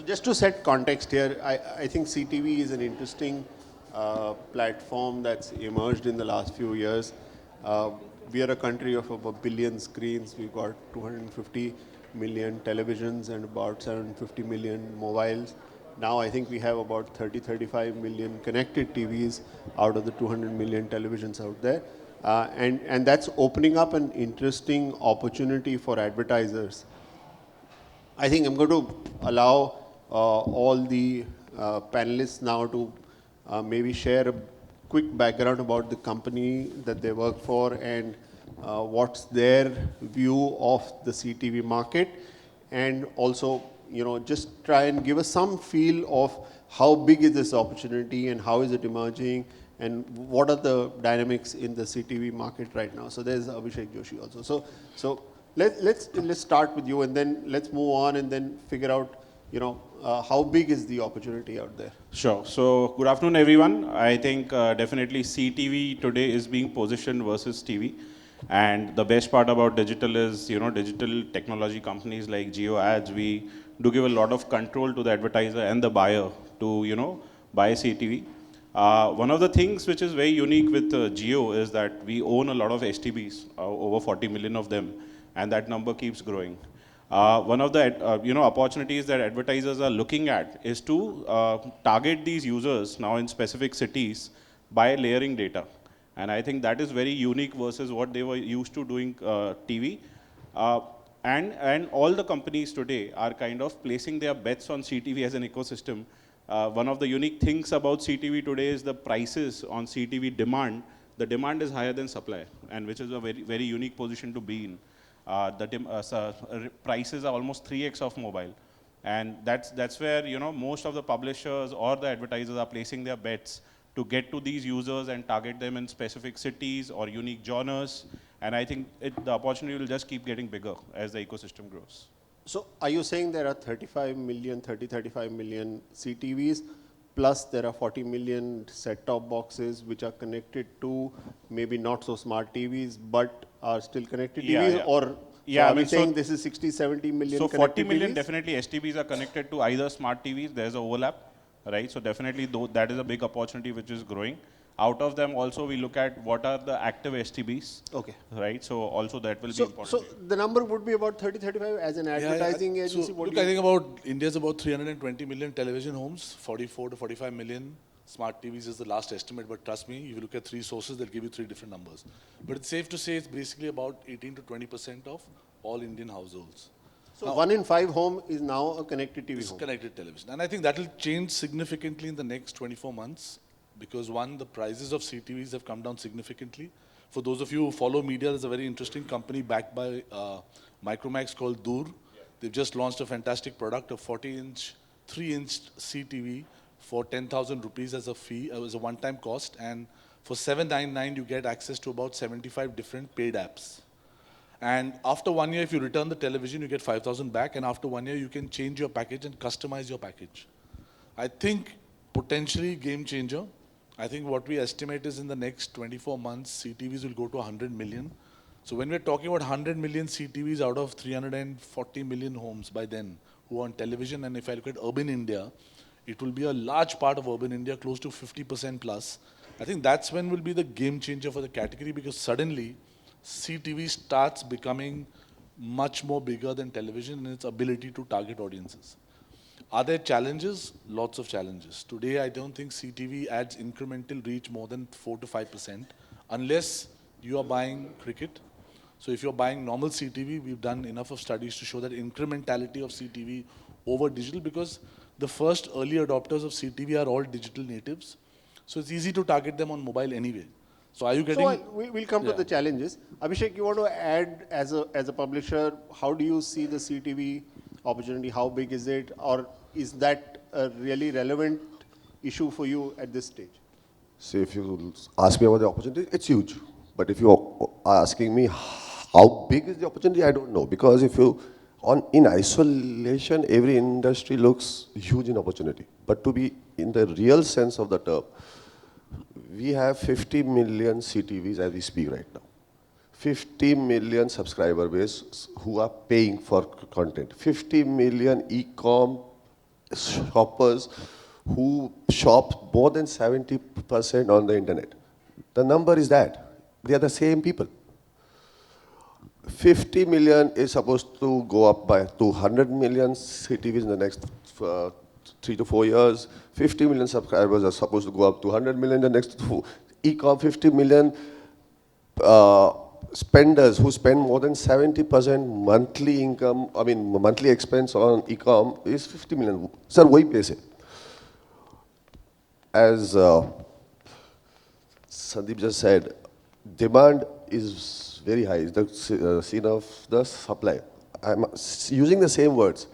just to set context here, I think CTV is an interesting platform that's emerged in the last few years. We are a country of about 1 billion screens. We've got 250 million televisions and about 750 million mobiles. Now I think we have about 35 million connected TVs out of the 200 million televisions out there. And that's opening up an interesting opportunity for advertisers. I think I'm going to allow all the panelists now to maybe share a quick background about the company that they work for and what's their view of the CTV market, and also, just try and give us some feel of how big is this opportunity and how is it emerging and what are the dynamics in the CTV market right now. So there's Abhishek Joshi also. So let's start with you and then let's move on and then figure out, how big is the opportunity out there? Sure. So good afternoon, everyone. I think definitely CTV today is being positioned versus TV. And the best part about digital is, digital technology companies like JioAds, we do give a lot of control to the advertiser and the buyer to, buy CTV. One of the things which is very unique with Jio is that we own a lot of STBs, over 40 million of them, and that number keeps growing. One of the opportunities that advertisers are looking at is to target these users now in specific cities by layering data. And I think that is very unique versus what they were used to doing TV. And all the companies today are kind of placing their bets on CTV as an ecosystem. One of the unique things about CTV today is the prices on CTV demand. The demand is higher than supply, and which is a very, very unique position to be in. The prices are almost 3x of mobile. And that's where, most of the publishers or the advertisers are placing their bets to get to these users and target them in specific cities or unique genres. And I think the opportunity will just keep getting bigger as the ecosystem grows. So are you saying there are 35 million CTVs, plus there are 40 million set-top boxes which are connected to maybe not so smart TVs, but are still connected TVs? Yeah. Or are we saying this is 60, 70 million so 40 million TVs? Definitely STBs are connected to either smart TVs. There's an overlap, right? So definitely that is a big opportunity which is growing. Out of them also we look at what are the active STBs. Okay. Right? So also that will be important. So the number would be about 30, 35 as an advertising agency? So look, I think about India's about 320 million television homes, 44 to 45 million smart TVs is the last estimate, but trust me, if you look at 3 sources, they'll give you 3 different numbers. But it's safe to say it's basically about 18 to 20% of all Indian households. So now, 1 in 5 home is now a connected TV home. Connected television. And I think that will change significantly in the next 24 months because one, the prices of CTVs have come down significantly. For those of you who follow media, there's a very interesting company backed by Micromax called Dur. They've just launched a fantastic product, a 40-inch, 3-inch CTV for 10,000 rupees as a fee, as a one-time cost. And for 799, you get access to about 75 different paid apps. And after 1 year, if you return the television, you get 5,000 back. And after 1 year, you can change your package and customize your package. I think potentially game changer. I think what we estimate is in the next 24 months, CTVs will go to 100 million. So when we're talking about 100 million CTVs out of 340 million homes by then who are on television, and if I look at urban India, it will be a large part of urban India, close to 50% plus. I think that's when will be the game changer for the category because suddenly CTV starts becoming much more bigger than television in its ability to target audiences. Are there challenges? Lots of challenges. Today, I don't think CTV adds incremental reach more than 4 to 5% unless you are buying cricket. So if you're buying normal CTV, we've done enough of studies to show that incrementality of CTV over digital because the first early adopters of CTV are all digital natives. So it's easy to target them on mobile anyway. So are you getting... So we'll come to the challenges. Abhishek, you want to add as a publisher, how do you see the CTV opportunity? How big is it? Or is that a really relevant issue for you at this stage? See, if you ask me about the opportunity, it's huge. But if you're asking me how big is the opportunity, I don't know. Because if you, in isolation, every industry looks huge in opportunity. But to be in the real sense of the term, we have 50 million CTVs as we speak right now. 50 million subscriber base who are paying for content. 50 million e-com shoppers who shop more than 70% on the internet. The number is that. They are the same people. 50 million is supposed to go up by 200 million CTVs in the next 3 to 4 years. 50 million subscribers are supposed to go up to 100 million in the next e-com. 50 million spenders who spend more than 70% monthly income, monthly expense on e-com is 50 million. Sir, वही place है. As Sandeep just said, demand is very high. It's the scene of the supply. I'm using the same words.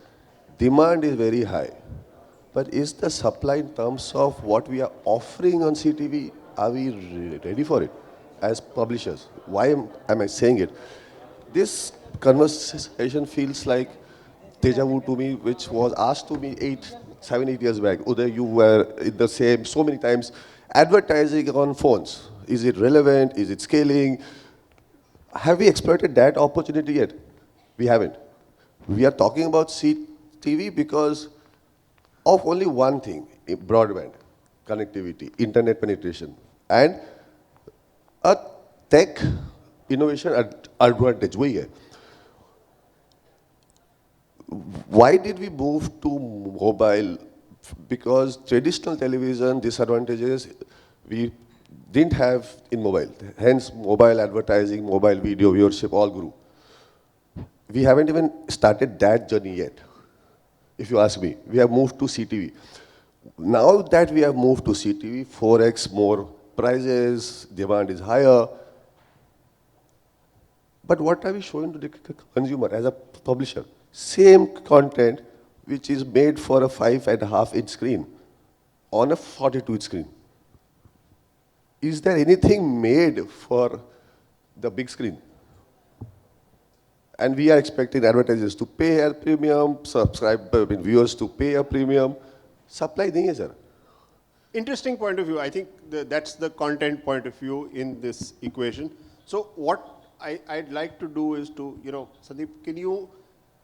Demand is very high. But is the supply in terms of what we are offering on CTV, are we ready for it as publishers? Why am I saying it? This conversation feels like deja vu to me, which was asked to me 7, 8 years back. Uday, you were in the same so many times. Advertising on phones, is it relevant? Is it scaling? Have we exploited that opportunity yet? We haven't. We are talking about CTV because of only one thing, broadband, connectivity, internet penetration, and a tech innovation advantage. वही है. Why did we move to mobile? Because traditional television disadvantages we didn't have in mobile. Hence, mobile advertising, mobile video viewership all grew. We haven't even started that journey yet. If you ask me, we have moved to CTV. Now that we have moved to CTV, 4x more prices, demand is higher. But what are we showing to the consumer as a publisher? Same content which is made for a 5.5-inch screen on a 42-inch screen. Is there anything made for the big screen? And we are expecting advertisers to pay a premium, viewers to pay a premium. Supply nahi hai, sir. Interesting point of view. I think that's the content point of view in this equation. So what I'd like to do is to, Sandeep, can you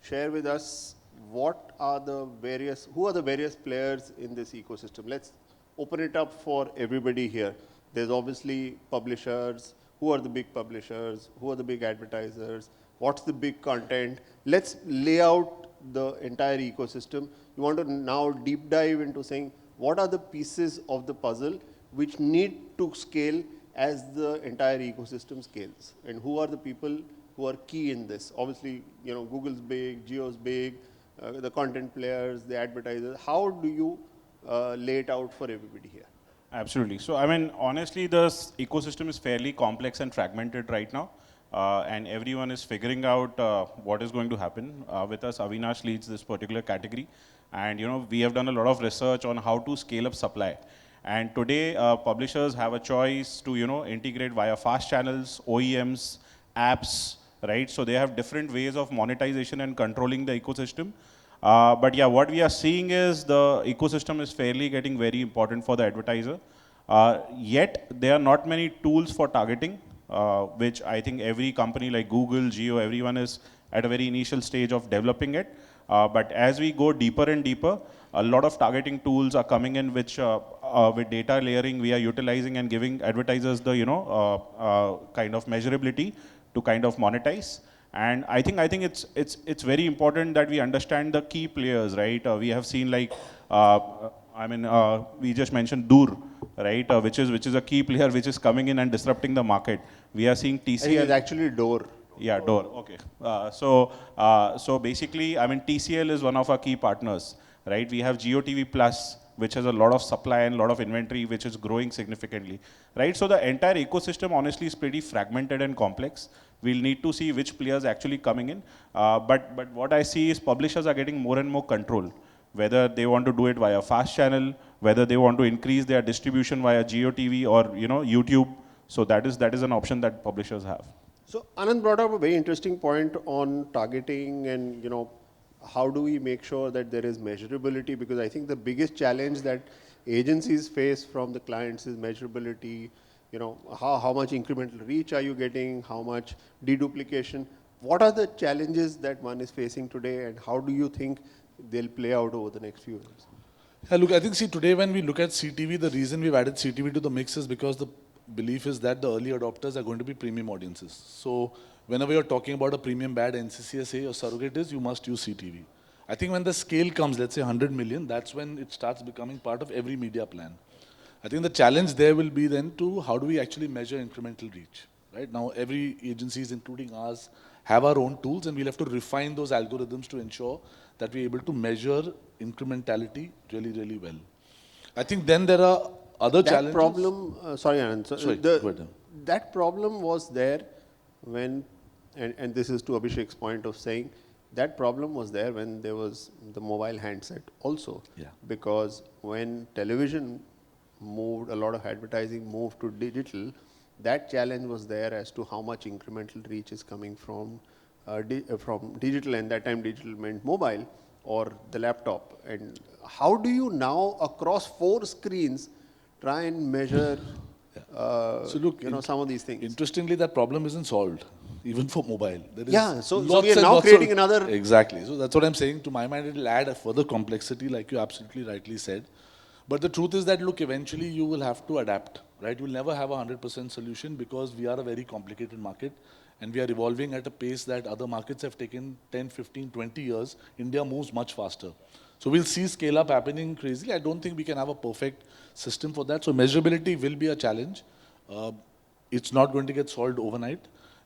share with us who are the various players in this ecosystem? Let's open it up for everybody here. There's obviously publishers. Who are the big publishers? Who are the big advertisers? What's the big content? Let's lay out the entire ecosystem. You want to now deep dive into saying what are the pieces of the puzzle which need to scale as the entire ecosystem scales, and who are the people who are key in this? Obviously, Google's big, Jio's big, the content players, the advertisers. How do you lay it out for everybody here? Absolutely. So, honestly, the ecosystem is fairly complex and fragmented right now. And everyone is figuring out what is going to happen. With us, Avinash leads this particular category. And, we have done a lot of research on how to scale up supply. And today, publishers have a choice to, integrate via fast channels, OEMs, apps, right? So they have different ways of monetization and controlling the ecosystem. But yeah, what we are seeing is the ecosystem is fairly getting very important for the advertiser. Yet, there are not many tools for targeting, which I think every company like Google, Jio, everyone is at a very initial stage of developing it. But as we go deeper and deeper, a lot of targeting tools are coming in, which with data layering, we are utilizing and giving advertisers the, kind of measurability to kind of monetize. And I think it's very important that we understand the key players, right? We have seen like, we just mentioned Dur, right? Which is a key player which is coming in and disrupting the market. We are seeing TCL. I think it's actually Door. Yeah, Door. Okay. So basically, TCL is one of our key partners, right? We have JioTV Plus, which has a lot of supply and a lot of inventory, which is growing significantly, right? So the entire ecosystem, honestly, is pretty fragmented and complex. We'll need to see which players actually coming in. But what I see is publishers are getting more and more control, whether they want to do it via fast channel, whether they want to increase their distribution via JioTV or YouTube. So that is an option that publishers have. So Anand brought up a very interesting point on targeting and how do we make sure that there is measurability, because I think the biggest challenge that agencies face from the clients is measurability. How much incremental reach are you getting? How much deduplication? What are the challenges that one is facing today, and how do you think they'll play out over the next few years? Yeah, look, I think, see, today when we look at CTV, the reason we've added CTV to the mix is because the belief is that the early adopters are going to be premium audiences. So whenever you're talking about a premium bad NCCSA or surrogate is, you must use CTV. I think when the scale comes, let's say 100 million, that's when it starts becoming part of every media plan. I think the challenge there will be then to how do we actually measure incremental reach, right? Now every agencies, including ours, have our own tools and we'll have to refine those algorithms to ensure that we're able to measure incrementality really, really well. I think then there are other That challenges. problem, sorry Anand, Sorry, go ahead. that problem was there when, and this is to Abhishek's point of saying, that problem was there when there was the mobile handset also. Yeah. Because when television moved, a lot of advertising moved to digital, that challenge was there as to how much incremental reach is coming from digital, and that time digital meant mobile or the laptop. And how do you now across 4 screens try and measure So look, some of these things? Interestingly, that problem isn't solved, even for mobile. There is Yeah, so lots we are and now lots creating of, another... Exactly. So that's what I'm saying. To my mind, it will add a further complexity, like you absolutely rightly said. But the truth is that, look, eventually you will have to adapt, right? You will never have a 100% solution because we are a very complicated market and we are evolving at a pace that other markets have taken 10, 15, 20 years. India moves much faster. So we'll see scale up happening crazily. I don't think we can have a perfect system for that. So measurability will be a challenge. It's not going to get solved overnight.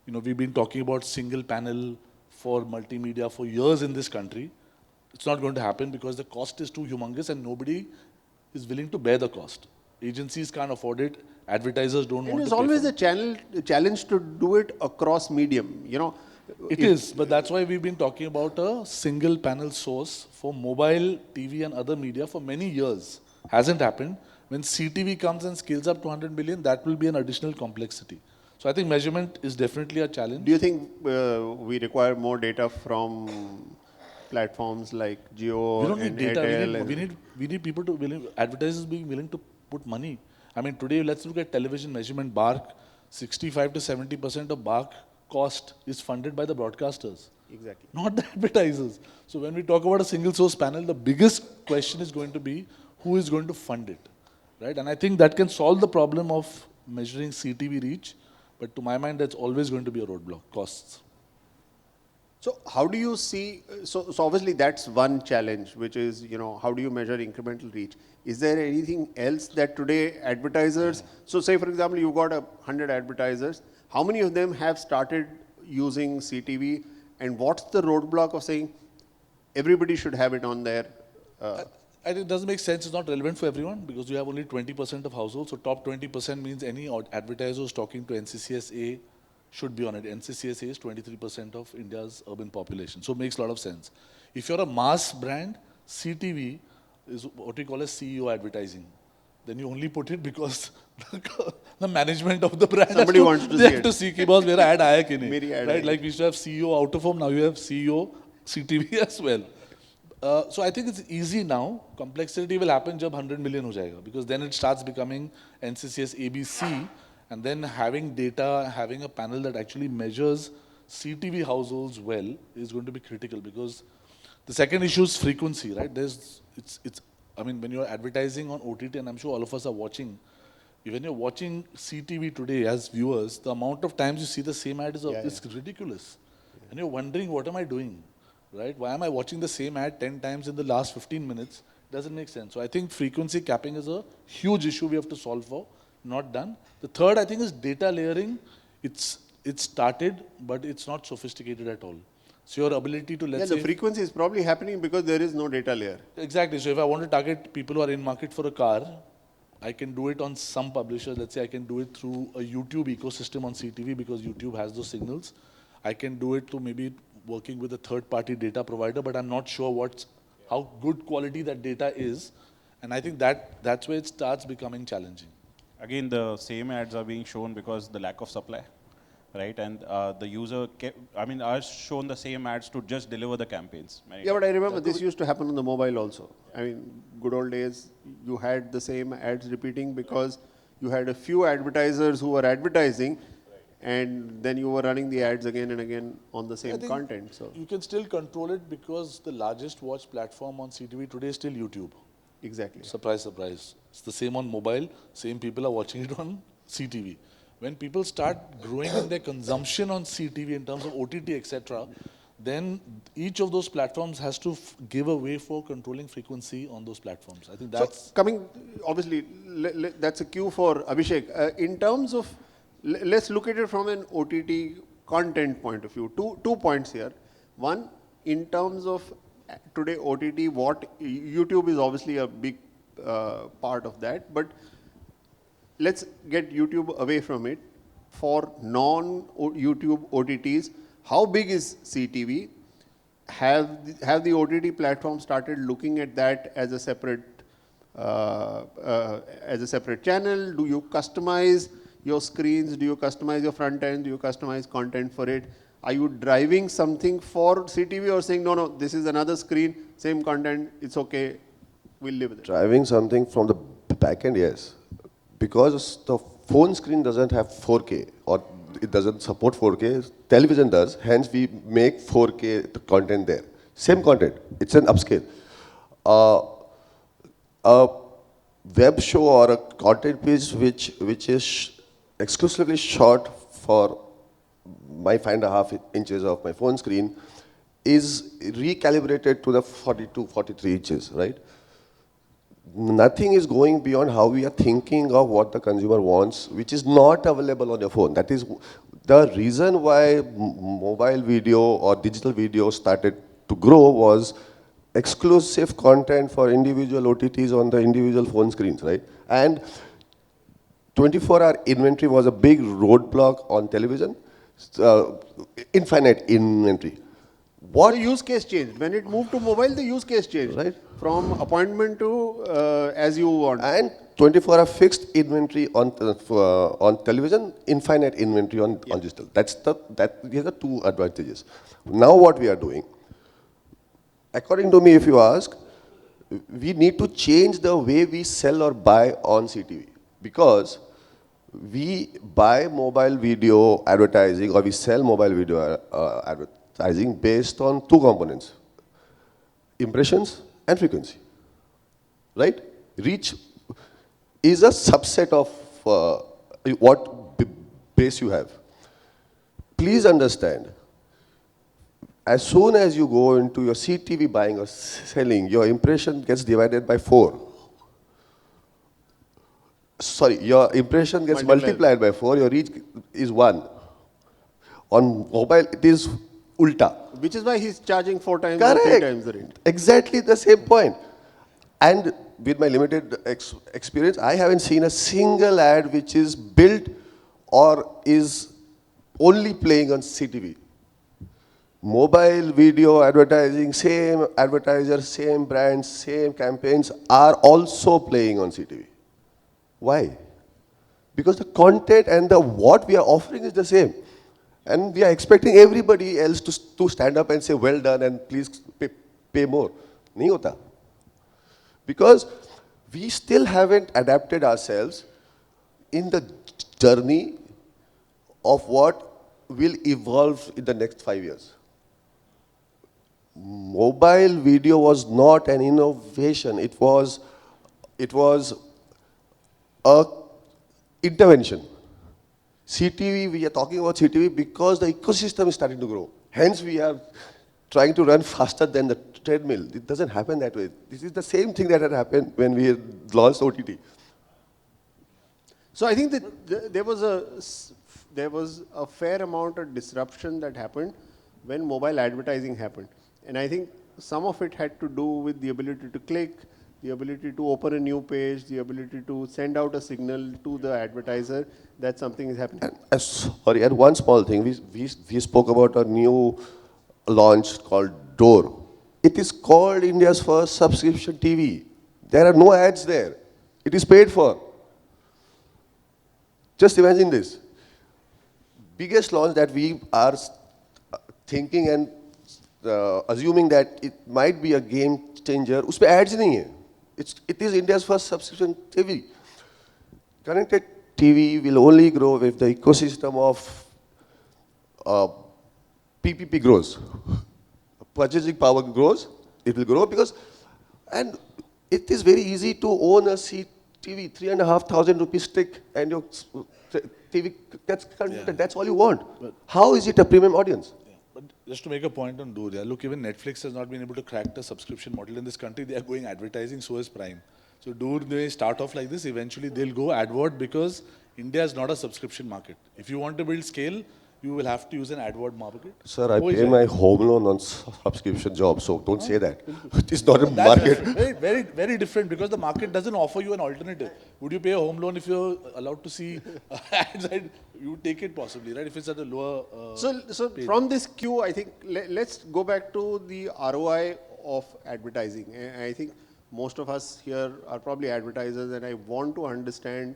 You know, we've been talking about single panel for multimedia for years in this country. It's not going to happen because the cost is too humongous and nobody is willing to bear the cost. Agencies can't afford it. Advertisers don't And want it's to pay always for a challenge to do it across medium. You know, It is, but that's why we've been talking about a single panel source for mobile, TV and other media for many years. Hasn't happened. When CTV comes and scales up to 100 million, that will be an additional complexity. So I think measurement is definitely a challenge. Do you think we require more data from platforms like Jio We don't and need data. Airtel? We need people to advertisers being willing to put money. I mean, today let's look at television measurement. BARC, 65 to 70% of BARC cost is funded by the broadcasters. Exactly. Not the advertisers. So when we talk about a single source panel, the biggest question is going to be who is going to fund it, right? And I think that can solve the problem of measuring CTV reach, but to my mind, that's always going to be a roadblock, costs. So how do you see, so obviously that's one challenge, which is, how do you measure incremental reach? Is there anything else that today advertisers, so say for example, you've got 100 advertisers, how many of them have started using CTV, and what's the roadblock of saying everybody should have it on their... I think it doesn't make sense. It's not relevant for everyone because you have only 20% of households. So top 20% means any advertiser who's talking to NCCSA should be on it. NCCSA is 23% of India's urban population. So it makes a lot of sense. If you're a mass brand, CTV is what we call as CEO advertising. Then you only put it because the management of the brand Somebody wants to see it. to see ki boss mera ad aaya ki nahi. Meri ad Right? aayi. Like we used to have CEO out of home, now you have CEO CTV as well. So I think it's easy now. Complexity will happen jab 100 million ho jayega, because then it starts becoming NCCS ABC, and then having data, having a panel that actually measures CTV households well is going to be critical, because the second issue is frequency, right? I mean, when you're advertising on OTT, and I'm sure all of us are watching, when you're watching CTV today as viewers, the amount of times you see the same ad is ridiculous. And you're wondering, what am I doing? Right? Why am I watching the same ad 10 times in the last 15 minutes? Doesn't make sense. So I think frequency capping is a huge issue we have to solve for. Not done. The third, I think, is data layering. It's started, but it's not sophisticated at all. So your ability to, let's say... the frequency is probably happening because there is no data layer. Exactly. So if I want to target people who are in market for a car, I can do it on some publishers. Let's say I can do it through a YouTube ecosystem on CTV because YouTube has those signals. I can do it through maybe working with a third-party data provider, but I'm not sure how good quality that data is. And I think that's where it starts becoming challenging. Again, the same ads are being shown because the lack of supply, right? And the user, are shown the same ads to just deliver the campaigns. Yeah, but I remember this used to happen on the mobile also. I mean, good old days, you had the same ads repeating because you had a few advertisers who were advertising, and then you were running the ads again and again on the I same think content. So you can still control it because the largest watch platform on CTV today is still YouTube. exactly. Surprise, surprise. It's the same on mobile, same people are watching it on CTV. When people start growing in their consumption on CTV in terms of OTT, etc., then each of those platforms has to give a way for controlling frequency on those platforms. I think that's... So coming, obviously, that's a cue for Abhishek. In terms of, let's look at it from an OTT content point of view. Two points here. One, in terms of today OTT, what YouTube is obviously a big part of that, but let's get YouTube away from it. For non-YouTube OTTs, how big is CTV? Have the OTT platforms started looking at that as a separate channel? Do you customize your screens? Do you customize your front end? Do you customize content for it? Are you driving something for CTV or saying, no, this is another screen, same content, it's okay, we'll live with it? Driving something from the back end, yes. Because the phone screen doesn't have 4K or it doesn't support 4K, television does, hence we make 4K content there. Same content, it's an upscale. A web show or a content piece which is exclusively shot for my 5.5 inches of my phone screen is recalibrated to the 42, 43 inches, right? Nothing is going beyond how we are thinking of what the consumer wants, which is not available on your phone. That is the reason why mobile video or digital video started to grow was exclusive content for individual OTTs on the individual phone screens, right? And 24-hour inventory was a big roadblock on television, infinite inventory. What the use case changed? When it moved to mobile, the use case changed. Right. From appointment to as you want. And 24-hour fixed inventory on television, infinite inventory on digital. These are the two advantages. Now what we are doing, according to me, if you ask, we need to change the way we sell or buy on CTV. Because we buy mobile video advertising or we sell mobile video advertising based on two components, impressions and frequency, right? Reach is a subset of what base you have. Please understand, as soon as you go into your CTV buying or selling, your impression gets divided by 4. Sorry, your impression gets multiplied by 4, your reach is 1. On mobile, it is ulta. Which is why he's charging 4 times Correct. or 3 times the rent. Exactly the same point. And with my limited experience, I haven't seen a single ad which is built or is only playing on CTV. Mobile video advertising, same advertisers, same brands, same campaigns are also playing on CTV. Why? Because the content and what we are offering is the same. And we are expecting everybody else to stand up and say, well done and please pay more. Nahi hota. Because we still haven't adapted ourselves in the journey of what will evolve in the next 5 years. Mobile video was not an innovation. It was a intervention. CTV, we are talking about CTV because the ecosystem is starting to grow. Hence, we are trying to run faster than the treadmill. It doesn't happen that way. This is the same thing that had happened when we had launched OTT. So I think that there was a fair amount of disruption that happened when mobile advertising happened. And I think some of it had to do with the ability to click, the ability to open a new page, the ability to send out a signal to the advertiser that something is happening. Sorry, and one small thing. We spoke about a new launch called Door. It is called India's first subscription TV. There are no ads there. It is paid for. Just imagine this. Biggest launch that we are thinking and assuming that it might be a game changer, उसपे ads नहीं है. It is India's first subscription TV. Connected TV will only grow if the ecosystem of uh, PPP grows, purchasing power grows, it will grow because, and it is very easy to own a CTV, 3,500 rupees stick, and your TV gets converted. That's all you want. How is it a premium audience? But just to make a point on Door, look, even Netflix has not been able to crack the subscription model in this country. They are going advertising, so is Prime. So Door, they start off like this, eventually they'll go AdWord because India is not a subscription market. If you want to build scale, you will have to use an AdWord market. Sir, I pay my home loan on subscription job, so don't say that. It's not a That's market. very, very, very different because the market doesn't offer you an alternative. Would you pay a home loan if you're allowed to see ads? You would take it possibly, right? If it's at a lower. So from this queue, I think let's go back to the ROI of advertising. I think most of us here are probably advertisers, and I want to understand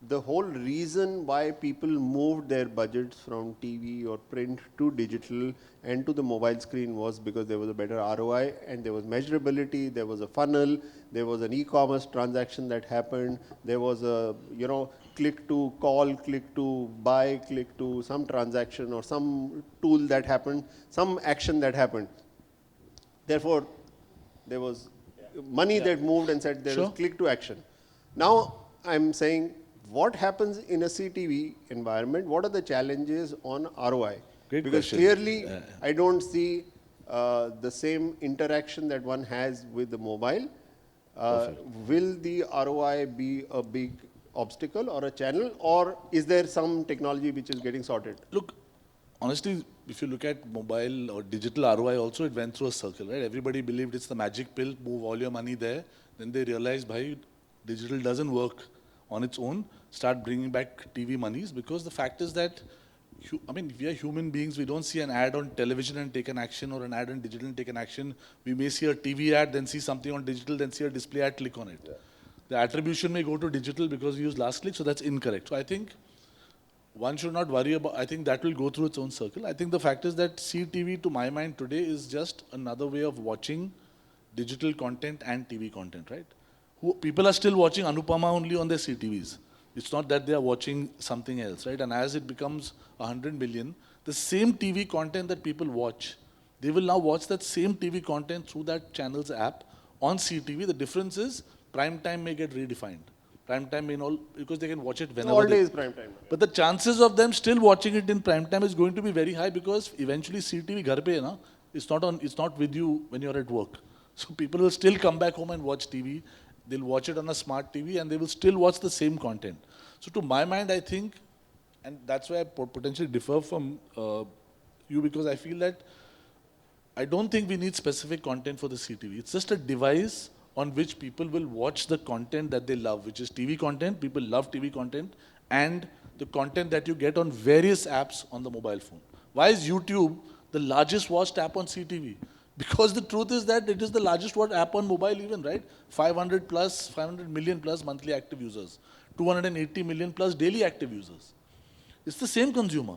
the whole reason why people moved their budgets from TV or print to digital and to the mobile screen was because there was a better ROI and there was measurability, there was a funnel, there was an e-commerce transaction that happened, there was a, click to call, click to buy, click to some transaction or some tool that happened, some action that happened. Therefore, there was money that moved and said there was click to action. Now, I'm saying, what happens in a CTV environment? What are the challenges on ROI? Great because question. clearly, I don't see the same interaction that one has with the mobile. Will the ROI be a big obstacle or a channel, or is there some technology which is getting sorted? Look, honestly, if you look at mobile or digital ROI also, it went through a circle, right? Everybody believed it's the magic pill, move all your money there. Then they realized, bhai, digital doesn't work on its own, start bringing back TV monies, because the fact is that, we are human beings, we don't see an ad on television and take an action, or an ad on digital and take an action. We may see a TV ad, then see something on digital, then see a display ad, click on it. Yeah. The attribution may go to digital because we use last click, so that's incorrect. So I think one should not worry about, I think that will go through its own circle. I think the fact is that CTV, to my mind today, is just another way of watching digital content and TV content, right? People are still watching Anupama only on their CTVs. It's not that they are watching something else, right? And as it becomes 100 million, the same TV content that people watch, they will now watch that same TV content through that channel's app on CTV. The difference is prime time may get redefined. Prime time may not, because they can watch it whenever. All day is prime time. But the chances of them still watching it in prime time is going to be very high, because eventually CTV ghar pe hai na, it's not with you when you're at work. So people will still come back home and watch TV. They'll watch it on a smart TV and they will still watch the same content. So to my mind, I think, and that's why I potentially differ from you, because I feel that I don't think we need specific content for the CTV. It's just a device on which people will watch the content that they love, which is TV content. People love TV content, and the content that you get on various apps on the mobile phone. Why is YouTube the largest watched app on CTV? Because the truth is that it is the largest watched app on mobile even, right? 500 million plus monthly active users, 280 million plus daily active users. It's the same consumer.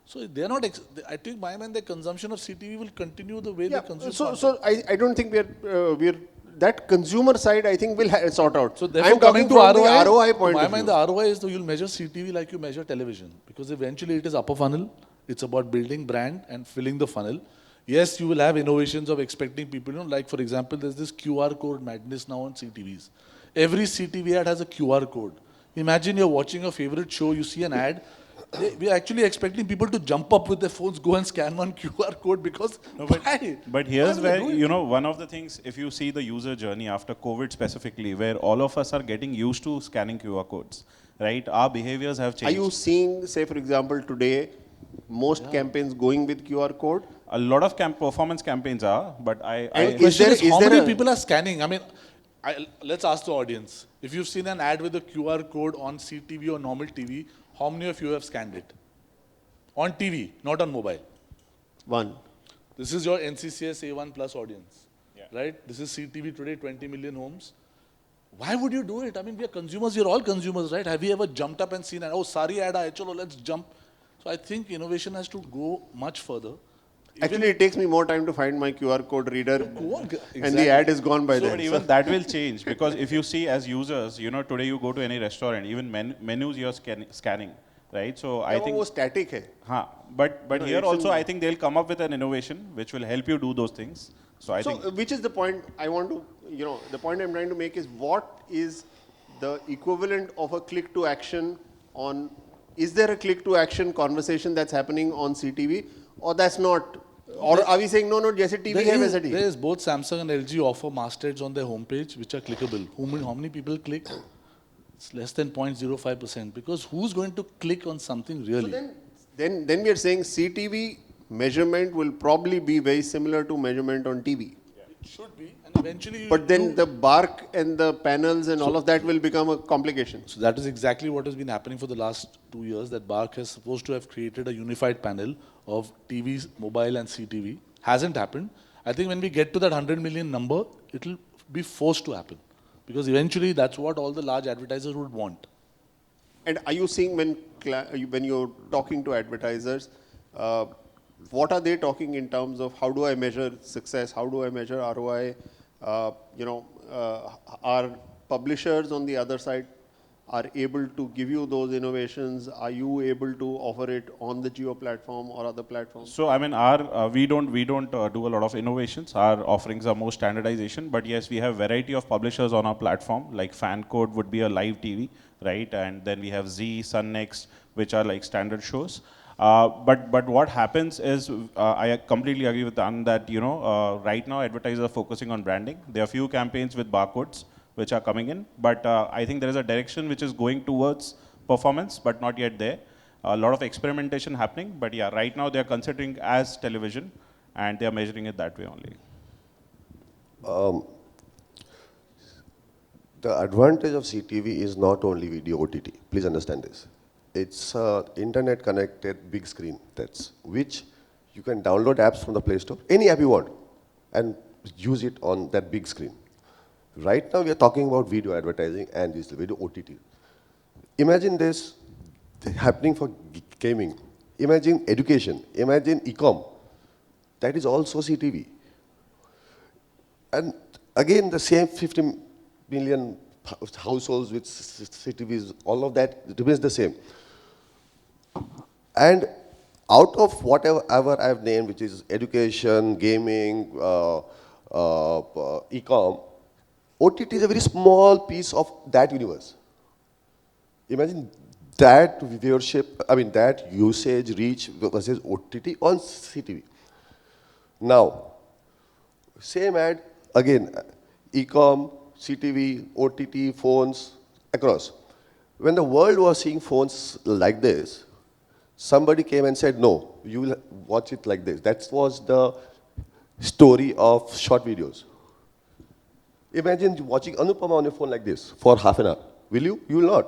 So they're not, I think by man, the consumption of CTV will continue the way they consume. So I don't think we're that consumer side, I think, will sort out. So therefore, I'm talking coming to from ROI, the ROI point my of mind, view. the ROI is that you'll measure CTV like you measure television, because eventually it is upper funnel. It's about building brand and filling the funnel. Yes, you will have innovations of expecting people, like for example, there's this QR code madness now on CTVs. Every CTV ad has a QR code. Imagine you're watching a favorite show, you see an ad, we're actually expecting people to jump up with their phones, go and scan one QR code, because but here's where, one of the things, if you see the user journey after COVID specifically, where all of us are getting used to scanning QR codes, right? Our behaviors have changed. Are you seeing, say for example, today, most campaigns going with QR code? A lot of performance campaigns are, but The question is how many people are scanning? Let's ask the audience. If you've seen an ad with a QR code on CTV or normal TV, how many of you have scanned it? On TV, not on mobile. One. This is your NCCS A1 plus audience, right? This is CTV today, 20 million homes. Why would you do it? We are consumers, we're all consumers, right? Have you ever jumped up and seen an, sorry ad, chalo, let's jump. So I think innovation has to go much further. Actually, it takes me more time to find my QR code reader, and the ad is gone by then. But even that will change, because if you see as users, today you go to any restaurant, even menus you're scanning. right? So I Yeah, think. वो static है. हाँ, but No, here it's also in- I think they'll come up with an innovation which will help you do those things. So I think. Which is the point I want to, the point I'm trying to make is what is the equivalent of a click to action on, is there a click to action conversation that's happening on CTV or that's not? Or are we saying no, जैसे TV है वैसा There is both Samsung and LG offer mastheads on their homepage which are clickable. How many people click? It's less than 0.05% because who's going to click on something really? So then we are saying CTV measurement will probably be very similar to measurement on TV. It should be, and eventually. But then the bark and the panels and all of that will become a complication. So that is exactly what has been happening for the last 2 years. That BARC is supposed to have created a unified panel of TVs, mobile, and CTV. Hasn't happened. I think when we get to that 100 million number, it will be forced to happen because eventually that's what all the large advertisers would want. And are you seeing when you're talking to advertisers, what are they talking in terms of how do I measure success? How do I measure ROI? Are publishers on the other side are able to give you those innovations? Are you able to offer it on the Jio platform or other platforms? So I mean, we don't do a lot of innovations. Our offerings are more standardization, but yes, we have variety of publishers on our platform. Like FanCode would be a live TV, right? And then we have Z, Sun Next, which are like standard shows. But what happens is, I completely agree with Anand that right now advertisers are focusing on branding. There are few campaigns with barcodes which are coming in, but I think there is a direction which is going towards performance, but not yet there. A lot of experimentation happening, but yeah, right now they are considering as television, and they are measuring it that way only. The advantage of CTV is not only video OTT. Please understand this. It's an internet connected big screen which you can download apps from the Play Store, any app you want, and use it on that big screen. Right now we are talking about video advertising and this video OTT. Imagine this happening for gaming. Imagine education. Imagine e-com. That is also CTV. And again, the same 50 million households with CTVs, all of that remains the same. And out of whatever I've named, which is education, gaming, e-com, OTT is a very small piece of that universe. Imagine that viewership, that usage reach versus OTT on CTV. Now, same ad, again, e-com, CTV, OTT, phones, across. When the world was seeing phones like this, somebody came and said, no, you will watch it like this. That was the story of short videos. Imagine watching Anupama on your phone like this for half an hour. Will you? You will not.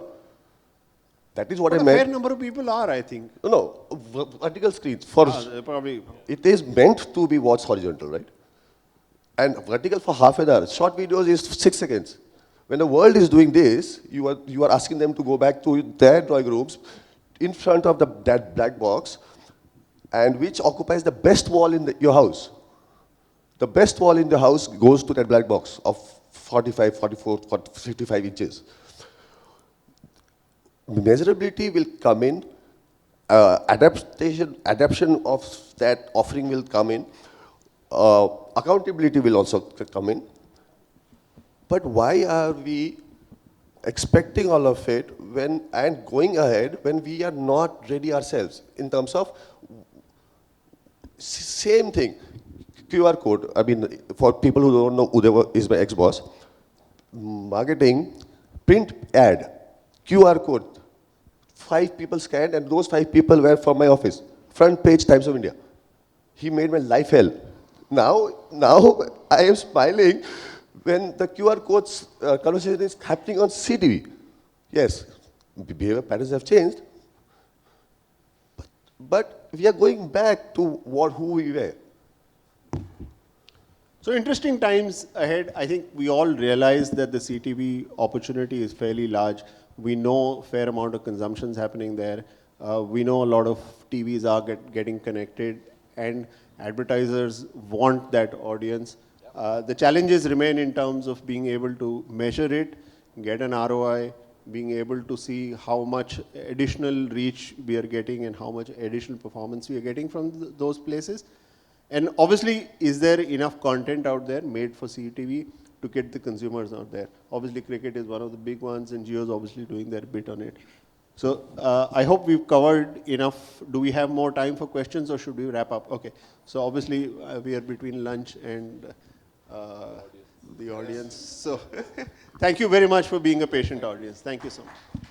That is what But I a meant. fair number of people are, I think. No, vertical screens. For Probably. it is meant to be watched horizontal, right? And vertical for half an hour. Short videos is 6 seconds. When the world is doing this, you are asking them to go back to their drawing rooms in front of that black box, and which occupies the best wall in your house. The best wall in the house goes to that black box of 45, 44, 55 inches. Measurability will come in, adaptation of that offering will come in, accountability will also come in. But why are we expecting all of it and going ahead when we are not ready ourselves in terms of same thing? QR code, for people who don't know, Uday is my ex-boss. Marketing, print ad, QR code. 5 people scanned, and those 5 people were from my office. Front page Times of India. He made my life hell. Now I am smiling when the QR codes conversation is happening on CTV. Yes, behavior patterns have changed, but we are going back to who we were. So interesting times ahead. I think we all realize that the CTV opportunity is fairly large. We know a fair amount of consumptions happening there. We know a lot of TVs are getting connected, and advertisers want that audience. The challenges remain in terms of being able to measure it, get an ROI, being able to see how much additional reach we are getting and how much additional performance we are getting from those places. And obviously, is there enough content out there made for CTV to get the consumers out there? Obviously, cricket is one of the big ones, and Jio is obviously doing their bit on it. So I hope we've covered enough. Do we have more time for questions, or should we wrap up? Okay. So obviously, we are between lunch and the audience. So thank you very much for being a patient audience. Thank you so much.